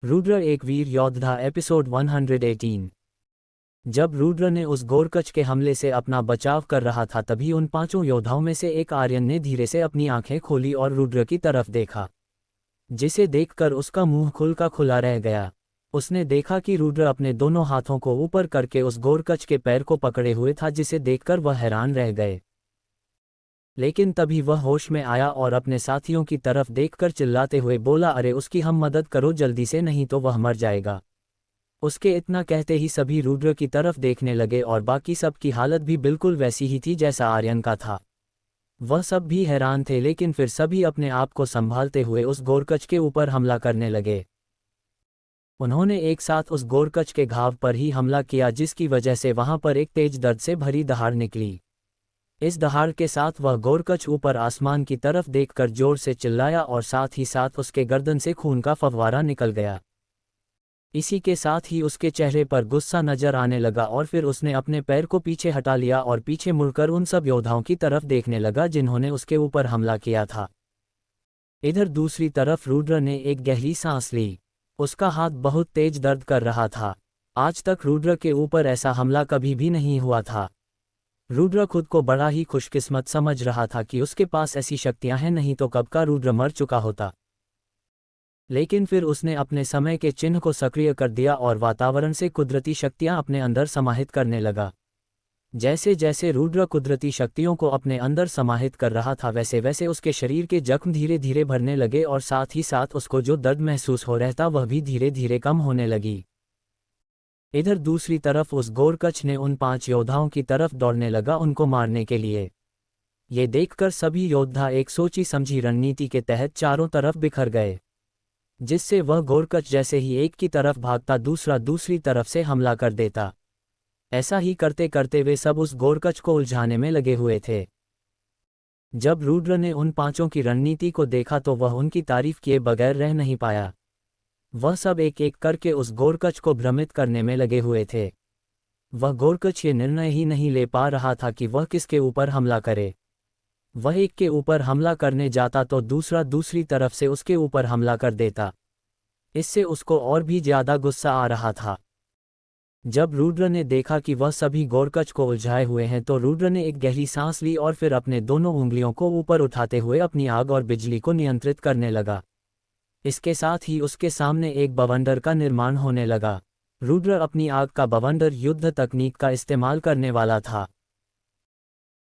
रुद्र एक वीर योद्धा एपिसोड 118। जब रुद्र ने उस गोरकच के हमले से अपना बचाव कर रहा था तभी उन पांचों योद्धाओं में से एक आर्यन ने धीरे से अपनी आंखें खोली और रुद्र की तरफ देखा, जिसे देखकर उसका मुंह खुल का खुला रह गया। उसने देखा कि रुद्र अपने दोनों हाथों को ऊपर करके उस गोरकच के पैर को पकड़े हुए था, जिसे देखकर वह हैरान रह गए। लेकिन तभी वह होश में आया और अपने साथियों की तरफ देखकर चिल्लाते हुए बोला, अरे उसकी हम मदद करो जल्दी से, नहीं तो वह मर जाएगा। उसके इतना कहते ही सभी रुद्र की तरफ देखने लगे और बाकी सब की हालत भी बिल्कुल वैसी ही थी जैसा आर्यन का था। वह सब भी हैरान थे, लेकिन फिर सभी अपने आप को संभालते हुए उस गोरकच के ऊपर हमला करने लगे। उन्होंने एक साथ उस गोरकच के घाव पर ही हमला किया, जिसकी वजह से वहां पर एक तेज दर्द से भरी दहाड़ निकली। इस दहाड़ के साथ वह गोरकच ऊपर आसमान की तरफ देखकर जोर से चिल्लाया और साथ ही साथ उसके गर्दन से खून का फव्वारा निकल गया। इसी के साथ ही उसके चेहरे पर गुस्सा नजर आने लगा और फिर उसने अपने पैर को पीछे हटा लिया और पीछे मुड़कर उन सब योद्धाओं की तरफ देखने लगा जिन्होंने उसके ऊपर हमला किया था। इधर दूसरी तरफ रुद्र ने एक गहरी सांस ली। उसका हाथ बहुत तेज दर्द कर रहा था। आज तक रुद्र के ऊपर ऐसा हमला कभी भी नहीं हुआ था। रुद्र खुद को बड़ा ही खुशकिस्मत समझ रहा था कि उसके पास ऐसी शक्तियां हैं, नहीं तो कब का रुद्र मर चुका होता। लेकिन फिर उसने अपने समय के चिन्ह को सक्रिय कर दिया और वातावरण से कुदरती शक्तियां अपने अंदर समाहित करने लगा। जैसे जैसे रुद्र कुदरती शक्तियों को अपने अंदर समाहित कर रहा था, वैसे वैसे उसके शरीर के जख्म धीरे धीरे भरने लगे और साथ ही साथ उसको जो दर्द महसूस हो रहता वह भी धीरे धीरे कम होने लगी। इधर दूसरी तरफ उस गोरकच ने उन 5 योद्धाओं की तरफ दौड़ने लगा उनको मारने के लिए। ये देखकर सभी योद्धा एक सोची समझी रणनीति के तहत चारों तरफ बिखर गए, जिससे वह गोरकच जैसे ही एक की तरफ भागता दूसरा दूसरी तरफ से हमला कर देता। ऐसा ही करते करते वे सब उस गोरकच को उलझाने में लगे हुए थे। जब रुद्र ने उन 5 की रणनीति को देखा तो वह उनकी तारीफ किए बगैर रह नहीं पाया। वह सब एक एक करके उस गोरकच को भ्रमित करने में लगे हुए थे। वह गोरकच ये निर्णय ही नहीं ले पा रहा था कि वह किसके ऊपर हमला करे। वह एक के ऊपर हमला करने जाता तो दूसरा दूसरी तरफ से उसके ऊपर हमला कर देता। इससे उसको और भी ज्यादा गुस्सा आ रहा था। जब रुद्र ने देखा कि वह सभी गोरकच को उलझाए हुए हैं तो रुद्र ने एक गहरी सांस ली और फिर अपने दोनों उंगलियों को ऊपर उठाते हुए अपनी आग और बिजली को नियंत्रित करने लगा। इसके साथ ही उसके सामने एक बवंडर का निर्माण होने लगा। रुद्र अपनी आग का बवंडर युद्ध तकनीक का इस्तेमाल करने वाला था।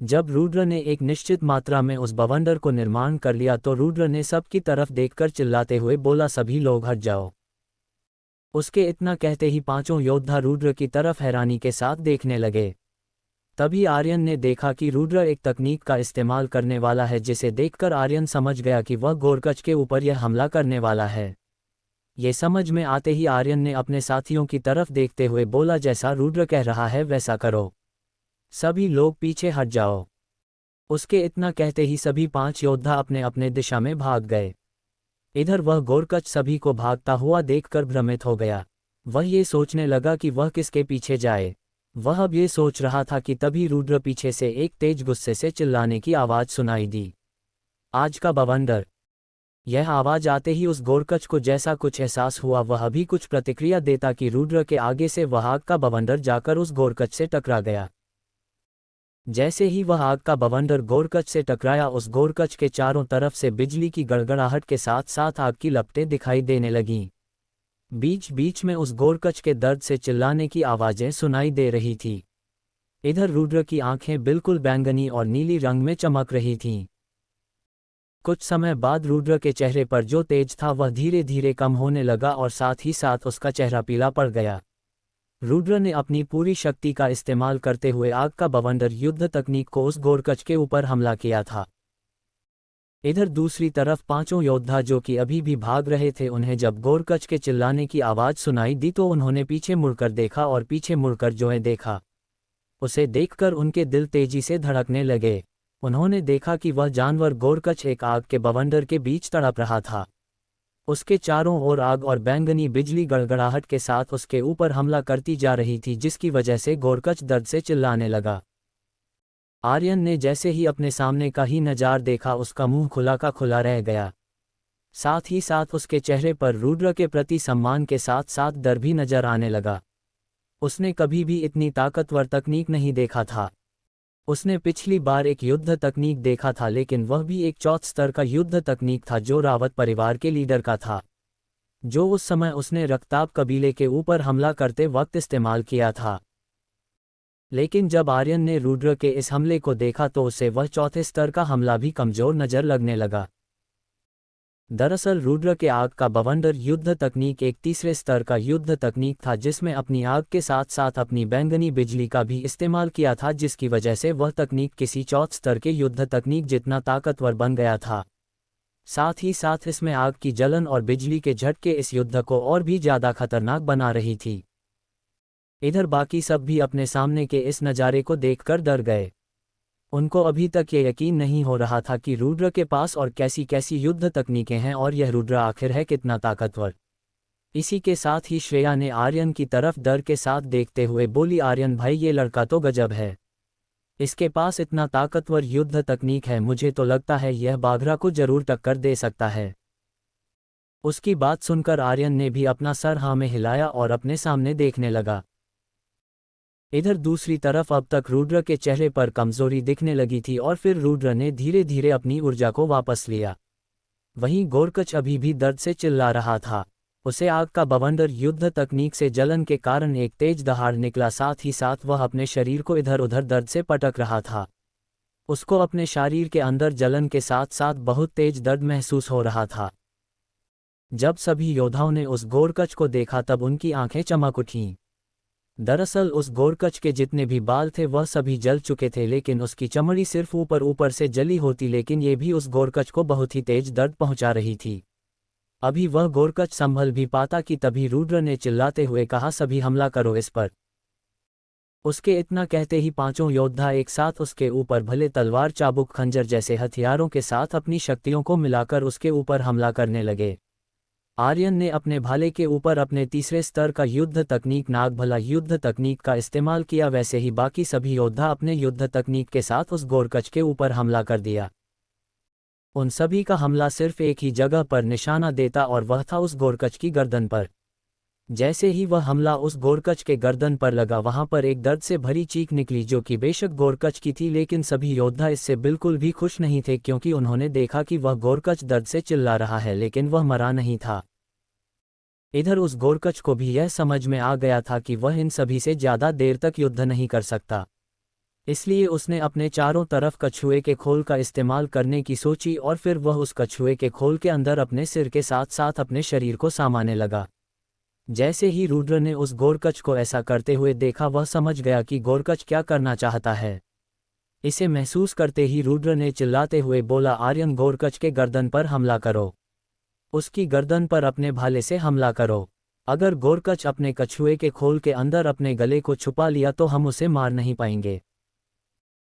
जब रुद्र ने एक निश्चित मात्रा में उस बवंडर को निर्माण कर लिया तो रुद्र ने सबकी तरफ देखकर चिल्लाते हुए बोला, सभी लोग हट जाओ। उसके इतना कहते ही 5 योद्धा रुद्र की तरफ हैरानी के साथ देखने लगे। तभी आर्यन ने देखा कि रुद्र एक तकनीक का इस्तेमाल करने वाला है, जिसे देखकर आर्यन समझ गया कि वह गोरकच के ऊपर यह हमला करने वाला है। ये समझ में आते ही आर्यन ने अपने साथियों की तरफ देखते हुए बोला, जैसा रुद्र कह रहा है वैसा करो, सभी लोग पीछे हट जाओ। उसके इतना कहते ही सभी 5 योद्धा अपने अपने दिशा में भाग गए। इधर वह गोरकच सभी को भागता हुआ देखकर भ्रमित हो गया। वह ये सोचने लगा कि वह किसके पीछे जाए। वह अब ये सोच रहा था कि तभी रुद्र पीछे से एक तेज गुस्से से चिल्लाने की आवाज सुनाई दी, आज का बवंडर। यह आवाज आते ही उस गोरकच को जैसा कुछ एहसास हुआ, वह अभी कुछ प्रतिक्रिया देता कि रुद्र के आगे से वह आग का बवंडर जाकर उस गोरकच से टकरा गया। जैसे ही वह आग का बवंडर गोरकच से टकराया, उस गोरकच के चारों तरफ से बिजली की गड़गड़ाहट के साथ साथ आग की लपटें दिखाई देने लगीं। बीच बीच में उस गोरकच के दर्द से चिल्लाने की आवाजें सुनाई दे रही थी। इधर रुद्र की आंखें बिल्कुल बैंगनी और नीली रंग में चमक रही थीं। कुछ समय बाद रुद्र के चेहरे पर जो तेज था वह धीरे धीरे कम होने लगा और साथ ही साथ उसका चेहरा पीला पड़ गया। रुद्र ने अपनी पूरी शक्ति का इस्तेमाल करते हुए आग का बवंडर युद्ध तकनीक को उस गोरकच के ऊपर हमला किया था। इधर दूसरी तरफ 5 योद्धा जो कि अभी भी भाग रहे थे, उन्हें जब गोरकच के चिल्लाने की आवाज सुनाई दी तो उन्होंने पीछे मुड़कर देखा और पीछे मुड़कर जो देखा उसे देखकर उनके दिल तेजी से धड़कने लगे। उन्होंने देखा कि वह जानवर गोरकच एक आग के बवंडर के बीच तड़प रहा था। उसके चारों ओर आग और बैंगनी बिजली गड़गड़ाहट के साथ उसके ऊपर हमला करती जा रही थी, जिसकी वजह से गोरकच दर्द से चिल्लाने लगा। आर्यन ने जैसे ही अपने सामने का ही नज़ारा देखा, उसका मुंह खुला का खुला रह गया। साथ ही साथ उसके चेहरे पर रुद्र के प्रति सम्मान के साथ साथ डर भी नजर आने लगा। उसने कभी भी इतनी ताकतवर तकनीक नहीं देखा था। उसने पिछली बार एक युद्ध तकनीक देखा था, लेकिन वह भी एक चौथ स्तर का युद्ध तकनीक था जो रावत परिवार के लीडर का था, जो उस समय उसने रक्ताब कबीले के ऊपर हमला करते वक्त इस्तेमाल किया था। लेकिन जब आर्यन ने रुद्र के इस हमले को देखा तो उसे वह चौथे स्तर का हमला भी कमजोर नजर लगने लगा। दरअसल रुद्र के आग का बवंडर युद्ध तकनीक एक तीसरे स्तर का युद्ध तकनीक था, जिसमें अपनी आग के साथ साथ अपनी बैंगनी बिजली का भी इस्तेमाल किया था, जिसकी वजह से वह तकनीक किसी चौथ स्तर के युद्ध तकनीक जितना ताकतवर बन गया था। साथ ही साथ इसमें आग की जलन और बिजली के झटके इस युद्ध को और भी ज़्यादा खतरनाक बना रही थी। इधर बाकी सब भी अपने सामने के इस नज़ारे को देखकर डर गए। उनको अभी तक ये यकीन नहीं हो रहा था कि रुद्र के पास और कैसी कैसी युद्ध तकनीकें हैं और यह रुद्र आखिर है कितना ताकतवर। इसी के साथ ही श्रेया ने आर्यन की तरफ डर के साथ देखते हुए बोली, आर्यन भाई ये लड़का तो गजब है, इसके पास इतना ताकतवर युद्ध तकनीक है, मुझे तो लगता है यह बाघरा को जरूर टक्कर दे सकता है। उसकी बात सुनकर आर्यन ने भी अपना सर हाँ में हिलाया और अपने सामने देखने लगा। इधर दूसरी तरफ अब तक रुद्र के चेहरे पर कमजोरी दिखने लगी थी और फिर रुद्र ने धीरे धीरे अपनी ऊर्जा को वापस लिया। वहीं गोरकच अभी भी दर्द से चिल्ला रहा था। उसे आग का बवंडर युद्ध तकनीक से जलन के कारण एक तेज दहाड़ निकला, साथ ही साथ वह अपने शरीर को इधर उधर दर्द से पटक रहा था। उसको अपने शरीर के अंदर जलन के साथ साथ बहुत तेज दर्द महसूस हो रहा था। जब सभी योद्धाओं ने उस गोरकच को देखा तब उनकी आंखें चमक उठीं। दरअसल उस गोरकच के जितने भी बाल थे वह सभी जल चुके थे, लेकिन उसकी चमड़ी सिर्फ ऊपर ऊपर से जली होती, लेकिन ये भी उस गोरकच को बहुत ही तेज दर्द पहुंचा रही थी। अभी वह गोरकच संभल भी पाता कि तभी रुद्र ने चिल्लाते हुए कहा, सभी हमला करो इस पर। उसके इतना कहते ही पांचों योद्धा एक साथ उसके ऊपर भले तलवार, चाबुक, खंजर जैसे हथियारों के साथ अपनी शक्तियों को मिलाकर उसके ऊपर हमला करने लगे। आर्यन ने अपने भाले के ऊपर अपने तीसरे स्तर का युद्ध तकनीक नागभला युद्ध तकनीक का इस्तेमाल किया, वैसे ही बाकी सभी योद्धा अपने युद्ध तकनीक के साथ उस गोरकच के ऊपर हमला कर दिया। उन सभी का हमला सिर्फ एक ही जगह पर निशाना देता और वह था उस गोरकच की गर्दन पर। जैसे ही वह हमला उस गोरकच के गर्दन पर लगा, वहां पर एक दर्द से भरी चीख निकली, जो कि बेशक गोरकच की थी, लेकिन सभी योद्धा इससे बिल्कुल भी खुश नहीं थे, क्योंकि उन्होंने देखा कि वह गोरकच दर्द से चिल्ला रहा है लेकिन वह मरा नहीं था। इधर उस गोरकच को भी यह समझ में आ गया था कि वह इन सभी से ज़्यादा देर तक युद्ध नहीं कर सकता, इसलिए उसने अपने चारों तरफ कछुए के खोल का इस्तेमाल करने की सोची और फिर वह उस कछुए के खोल के अंदर अपने सिर के साथ साथ अपने शरीर को समाने लगा। जैसे ही रुद्र ने उस गोरकच को ऐसा करते हुए देखा, वह समझ गया कि गोरकच क्या करना चाहता है। इसे महसूस करते ही रुद्र ने चिल्लाते हुए बोला, आर्यन गोरकच के गर्दन पर हमला करो, उसकी गर्दन पर अपने भाले से हमला करो। अगर गोरकच अपने कछुए के खोल के अंदर अपने गले को छुपा लिया तो हम उसे मार नहीं पाएंगे।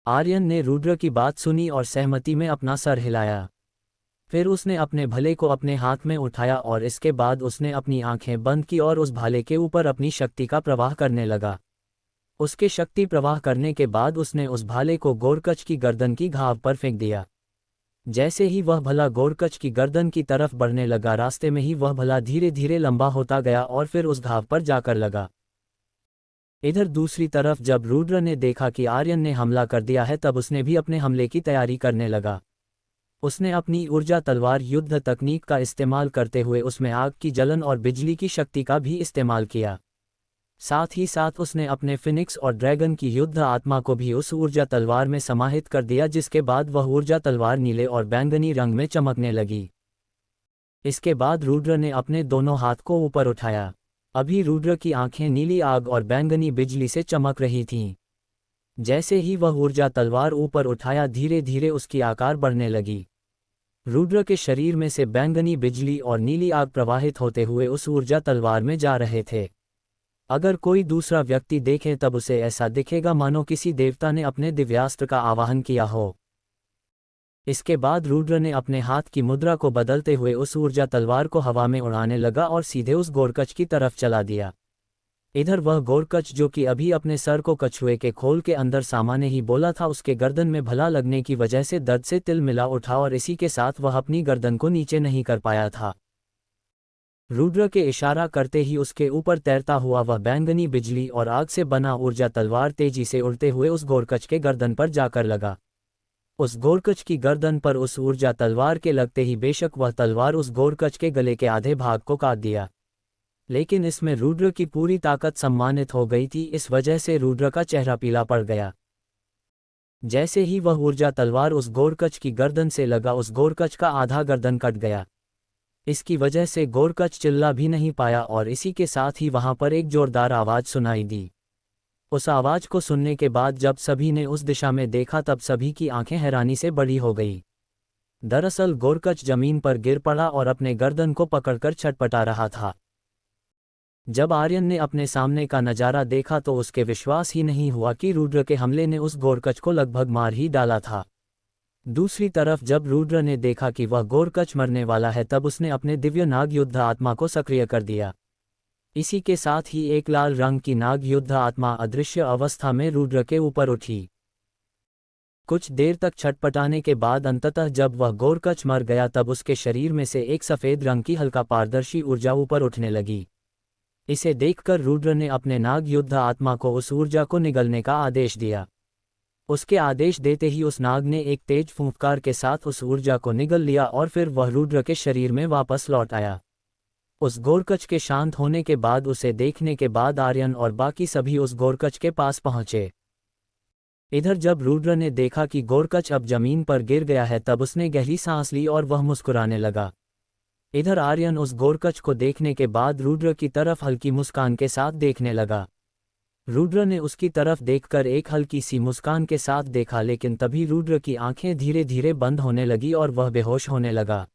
आर्यन ने रुद्र की बात सुनी और सहमति में अपना सर हिलाया। फिर उसने अपने भले को अपने हाथ में उठाया और इसके बाद उसने अपनी आंखें बंद की और उस भाले के ऊपर अपनी शक्ति का प्रवाह करने लगा। उसके शक्ति प्रवाह करने के बाद उसने उस भाले को गोरकच की गर्दन की घाव पर फेंक दिया। जैसे ही वह भला गोरकच की गर्दन की तरफ बढ़ने लगा, रास्ते में ही वह भला धीरे धीरे लंबा होता गया और फिर उस घाव पर जाकर लगा। इधर दूसरी तरफ जब रुद्र ने देखा कि आर्यन ने हमला कर दिया है, तब उसने भी अपने हमले की तैयारी करने लगा। उसने अपनी ऊर्जा तलवार युद्ध तकनीक का इस्तेमाल करते हुए उसमें आग की जलन और बिजली की शक्ति का भी इस्तेमाल किया। साथ ही साथ उसने अपने फिनिक्स और ड्रैगन की युद्ध आत्मा को भी उस ऊर्जा तलवार में समाहित कर दिया, जिसके बाद वह ऊर्जा तलवार नीले और बैंगनी रंग में चमकने लगी। इसके बाद रुद्र ने अपने दोनों हाथ को ऊपर उठाया। अभी रुद्र की आंखें नीली आग और बैंगनी बिजली से चमक रही थीं। जैसे ही वह ऊर्जा तलवार ऊपर उठाया, धीरे धीरे उसकी आकार बढ़ने लगी। रुद्र के शरीर में से बैंगनी बिजली और नीली आग प्रवाहित होते हुए उस ऊर्जा तलवार में जा रहे थे। अगर कोई दूसरा व्यक्ति देखे तब उसे ऐसा दिखेगा मानो किसी देवता ने अपने दिव्यास्त्र का आवाहन किया हो। इसके बाद रुद्र ने अपने हाथ की मुद्रा को बदलते हुए उस ऊर्जा तलवार को हवा में उड़ाने लगा और सीधे उस गोरकच की तरफ चला दिया। इधर वह गोरकच जो कि अभी अपने सर को कछुए के खोल के अंदर सामान्य ही बोला था, उसके गर्दन में भला लगने की वजह से दर्द से तिल मिला उठा और इसी के साथ वह अपनी गर्दन को नीचे नहीं कर पाया था। रुद्र के इशारा करते ही उसके ऊपर तैरता हुआ वह बैंगनी बिजली और आग से बना ऊर्जा तलवार तेजी से उड़ते हुए उस गोरकच के गर्दन पर जाकर लगा। उस गोरकच की गर्दन पर उस ऊर्जा तलवार के लगते ही बेशक वह तलवार उस गोरकच के गले के आधे भाग को काट दिया, लेकिन इसमें रुद्र की पूरी ताकत सम्मानित हो गई थी। इस वजह से रुद्र का चेहरा पीला पड़ गया। जैसे ही वह ऊर्जा तलवार उस गोरकच की गर्दन से लगा, उस गोरकच का आधा गर्दन कट गया। इसकी वजह से गोरकच चिल्ला भी नहीं पाया और इसी के साथ ही वहां पर एक जोरदार आवाज सुनाई दी। उस आवाज को सुनने के बाद जब सभी ने उस दिशा में देखा तब सभी की आंखें हैरानी से बड़ी हो गई। दरअसल गोरकच जमीन पर गिर पड़ा और अपने गर्दन को पकड़कर छटपटा रहा था। जब आर्यन ने अपने सामने का नज़ारा देखा तो उसके विश्वास ही नहीं हुआ कि रुद्र के हमले ने उस गोरकच को लगभग मार ही डाला था। दूसरी तरफ जब रुद्र ने देखा कि वह गोरकच मरने वाला है तब उसने अपने दिव्य नाग युद्ध आत्मा को सक्रिय कर दिया। इसी के साथ ही एक लाल रंग की नाग युद्ध आत्मा अदृश्य अवस्था में रुद्र के ऊपर उठी। कुछ देर तक छटपटाने के बाद अंततः जब वह गोरकच मर गया तब उसके शरीर में से एक सफ़ेद रंग की हल्का पारदर्शी ऊर्जा ऊपर उठने लगी। इसे देखकर रुद्र ने अपने नाग युद्ध आत्मा को उस ऊर्जा को निगलने का आदेश दिया। उसके आदेश देते ही उस नाग ने एक तेज फूंफकार के साथ उस ऊर्जा को निगल लिया और फिर वह रुद्र के शरीर में वापस लौट आया। उस गोरकच के शांत होने के बाद उसे देखने के बाद आर्यन और बाकी सभी उस गोरकच के पास पहुंचे। इधर जब रुद्र ने देखा कि गोरकच अब जमीन पर गिर गया है तब उसने गहरी सांस ली और वह मुस्कुराने लगा। इधर आर्यन उस गोरकच को देखने के बाद रुद्र की तरफ हल्की मुस्कान के साथ देखने लगा। रुद्र ने उसकी तरफ देखकर एक हल्की सी मुस्कान के साथ देखा, लेकिन तभी रुद्र की आंखें धीरे धीरे बंद होने लगी और वह बेहोश होने लगा।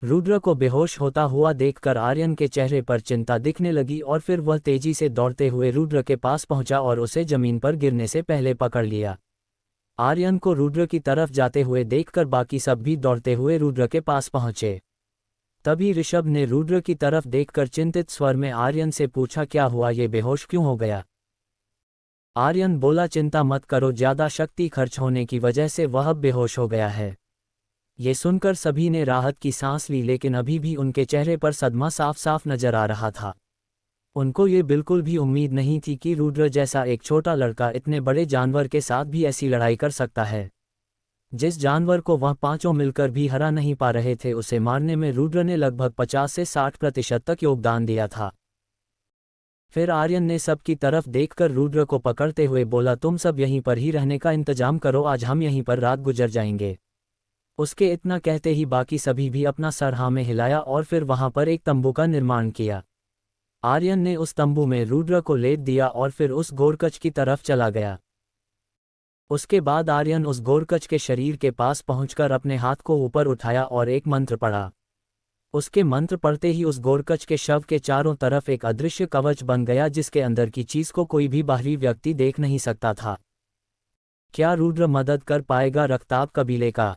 रुद्र को बेहोश होता हुआ देखकर आर्यन के चेहरे पर चिंता दिखने लगी और फिर वह तेजी से दौड़ते हुए रुद्र के पास पहुंचा और उसे जमीन पर गिरने से पहले पकड़ लिया। आर्यन को रुद्र की तरफ जाते हुए देखकर बाकी सब भी दौड़ते हुए रुद्र के पास पहुंचे। तभी ऋषभ ने रुद्र की तरफ देखकर चिंतित स्वर में आर्यन से पूछा, क्या हुआ, ये बेहोश क्यों हो गया? आर्यन बोला, चिंता मत करो, ज़्यादा शक्ति खर्च होने की वजह से वह अब बेहोश हो गया है। ये सुनकर सभी ने राहत की सांस ली, लेकिन अभी भी उनके चेहरे पर सदमा साफ साफ नजर आ रहा था। उनको ये बिल्कुल भी उम्मीद नहीं थी कि रुद्र जैसा एक छोटा लड़का इतने बड़े जानवर के साथ भी ऐसी लड़ाई कर सकता है। जिस जानवर को वह पांचों मिलकर भी हरा नहीं पा रहे थे, उसे मारने में रुद्र ने लगभग 50 से 60% तक योगदान दिया था। फिर आर्यन ने सबकी तरफ देखकर रुद्र को पकड़ते हुए बोला, तुम सब यहीं पर ही रहने का इंतजाम करो, आज हम यहीं पर रात गुजर जाएंगे। उसके इतना कहते ही बाकी सभी भी अपना सर हाँ में हिलाया और फिर वहां पर एक तंबू का निर्माण किया। आर्यन ने उस तंबू में रुद्र को लेट दिया और फिर उस गोरकच की तरफ चला गया। उसके बाद आर्यन उस गोरकच के शरीर के पास पहुंचकर अपने हाथ को ऊपर उठाया और एक मंत्र पढ़ा। उसके मंत्र पढ़ते ही उस गोरकच के शव के चारों तरफ एक अदृश्य कवच बन गया, जिसके अंदर की चीज को कोई भी बाहरी व्यक्ति देख नहीं सकता था। क्या रुद्र मदद कर पाएगा रक्ताब कबीले का?